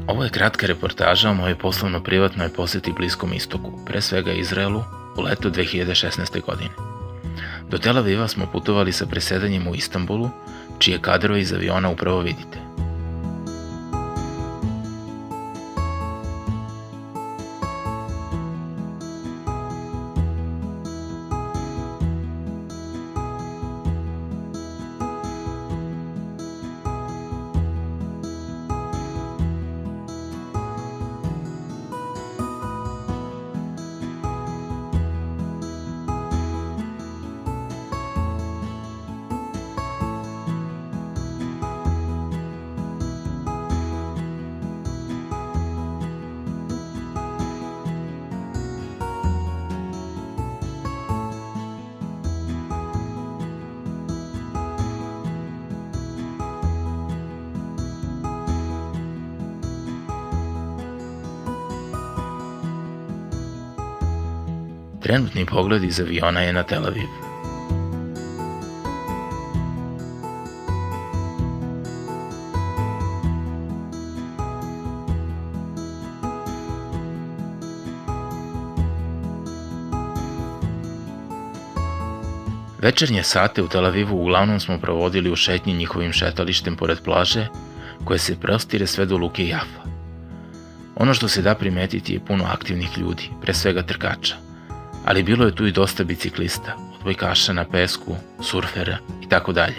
Ovo je kratka reportaža o mojoj poslovno-privatnoj poseti Bliskom istoku, pre svega Izraelu, u letu 2016. godine. Do Tel Aviva smo putovali sa presedanjem u Istanbulu, čije kadrove iz aviona upravo vidite. Trenutni pogled iz aviona je na Tel Aviv. Večernje sate u Tel Avivu uglavnom smo provodili u šetnji njihovim šetalištem pored plaže, koje se prostire sve do luke Jafa. Ono što se da primetiti je puno aktivnih ljudi, pre svega trkača, ali bilo je tu i dosta biciklista, odbojkaša na pesku, surfera i tako dalje.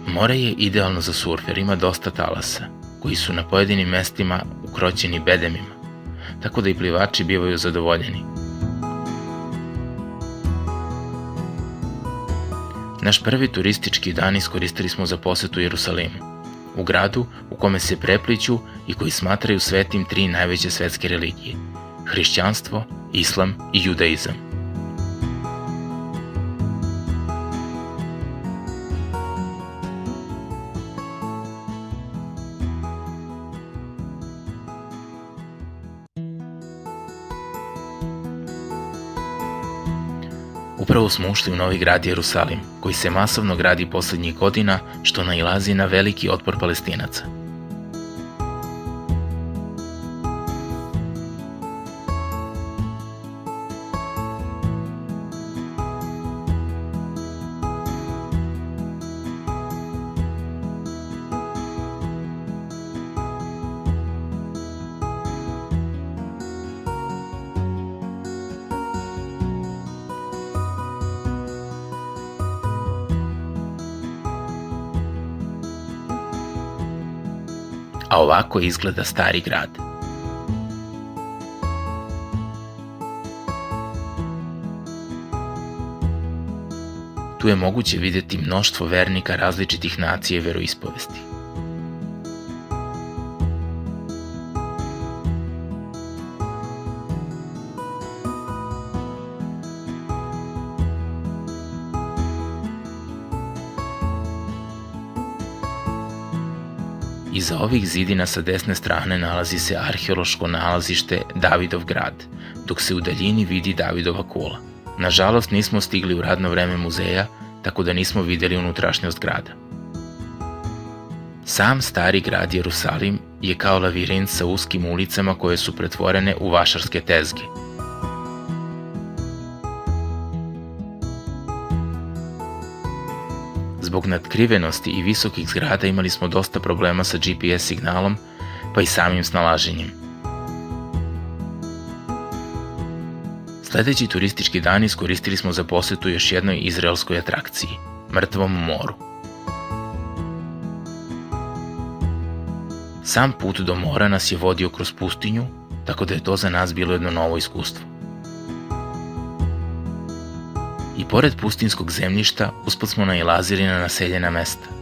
More je idealno za surf jer ima dosta talasa, koji su na pojedinim mestima ukroćeni bedemima, tako da i plivači bivaju zadovoljeni. Naš prvi turistički dan iskoristili smo za posetu Jerusalimu, u gradu u kome se prepliću i koji smatraju svetim tri najveće svetske religije – hrišćanstvo, islam i judaizam. Upravo smo ušli u novi grad Jerusalim, koji se masovno gradi poslednjih godina, što nailazi na veliki otpor Palestinaca. A ovako izgleda stari grad. Tu je moguće vidjeti mnoštvo vernika različitih nacija i veroispovesti. Iza ovih zidina sa desne strane nalazi se arheološko nalazište Davidov grad, dok se u daljini vidi Davidova kula. Nažalost, nismo stigli u radno vreme muzeja, tako da nismo vidjeli unutrašnjost grada. Sam stari grad Jerusalim je kao lavirint sa uskim ulicama koje su pretvorene u vašarske tezge. Zbog natkrivenosti i visokih zgrada imali smo dosta problema sa GPS signalom, pa i samim snalaženjem. Sledeći turistički dan iskoristili smo za posetu još jednoj izraelskoj atrakciji – Mrtvom moru. Sam put do mora nas je vodio kroz pustinju, tako da je to za nas bilo jedno novo iskustvo. I pored pustinskog zemljišta, usput smo nailazili na naseljena mesta.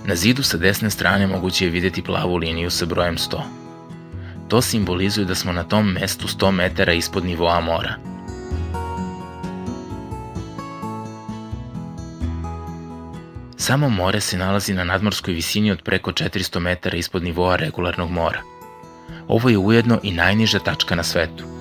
Na zidu sa desne strane moguće je vidjeti plavu liniju sa brojem 100. To simbolizuje da smo na tom mestu 100 metara ispod nivoa mora. Samo more se nalazi na nadmorskoj visini od preko 400 metara ispod nivoa regularnog mora. Ovo je ujedno i najniža tačka na svetu.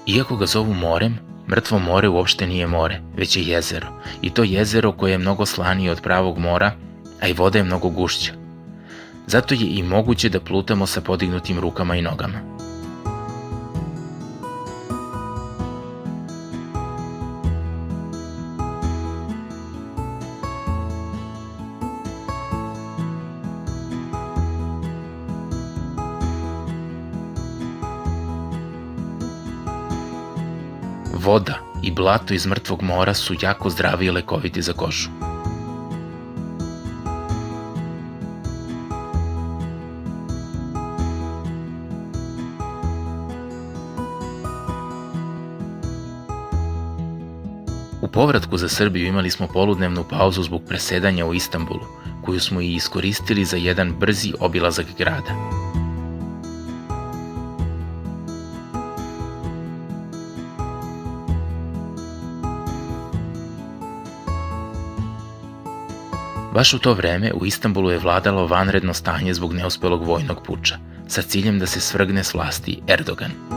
Iako ga zovu morem, Mrtvo more uopšte nije more, već je jezero. I to jezero koje je mnogo slanije od pravog mora, a i voda je mnogo gušća. Zato je i moguće da plutamo sa podignutim rukama i nogama. Voda i blato iz Mrtvog mora su jako zdravi i lekoviti za kožu. U povratku za Srbiju imali smo poludnevnu pauzu zbog presedanja u Istanbulu, koju smo i iskoristili za jedan brzi obilazak grada. Baš u to vreme u Istanbulu je vladalo vanredno stanje zbog neuspelog vojnog puča, sa ciljem da se svrgne s vlasti Erdogan.